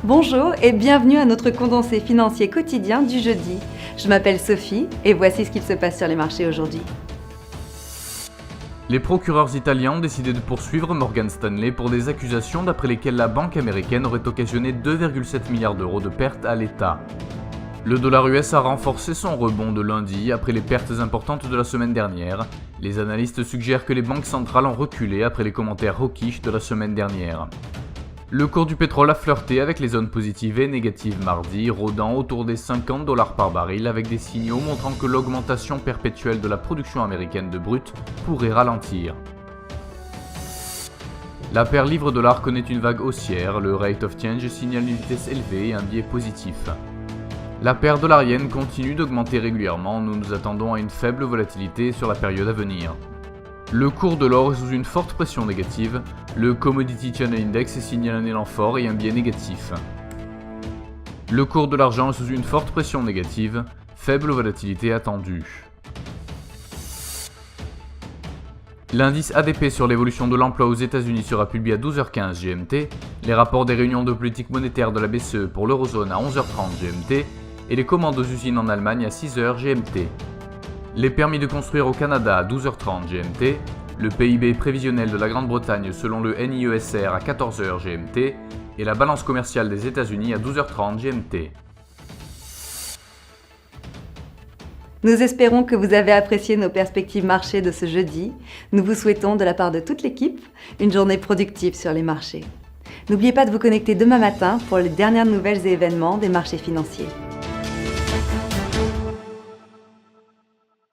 Bonjour et bienvenue à notre condensé financier quotidien du jeudi. Je m'appelle Sophie et voici ce qu'il se passe sur les marchés aujourd'hui. Les procureurs italiens ont décidé de poursuivre Morgan Stanley pour des accusations d'après lesquelles la banque américaine aurait occasionné 2,7 milliards d'euros de pertes à l'État. Le dollar US a renforcé son rebond de lundi après les pertes importantes de la semaine dernière. Les analystes suggèrent que les banques centrales ont reculé après les commentaires hawkish de la semaine dernière. Le cours du pétrole a flirté avec les zones positives et négatives mardi, rôdant autour des $50 par baril avec des signaux montrant que l'augmentation perpétuelle de la production américaine de brut pourrait ralentir. La paire livre-dollar connaît une vague haussière, le rate of change signale une vitesse élevée et un biais positif. La paire dollar-yen continue d'augmenter régulièrement, nous nous attendons à une faible volatilité sur la période à venir. Le cours de l'or est sous une forte pression négative, le Commodity Channel Index signale un élan fort et un biais négatif. Le cours de l'argent est sous une forte pression négative, faible volatilité attendue. L'indice ADP sur l'évolution de l'emploi aux États-Unis sera publié à 12h15 GMT, les rapports des réunions de politique monétaire de la BCE pour l'eurozone à 11h30 GMT et les commandes aux usines en Allemagne à 6h GMT. Les permis de construire au Canada à 12h30 GMT, le PIB prévisionnel de la Grande-Bretagne selon le NIESR à 14h GMT et la balance commerciale des États-Unis à 12h30 GMT. Nous espérons que vous avez apprécié nos perspectives marchés de ce jeudi. Nous vous souhaitons, de la part de toute l'équipe, une journée productive sur les marchés. N'oubliez pas de vous connecter demain matin pour les dernières nouvelles et événements des marchés financiers.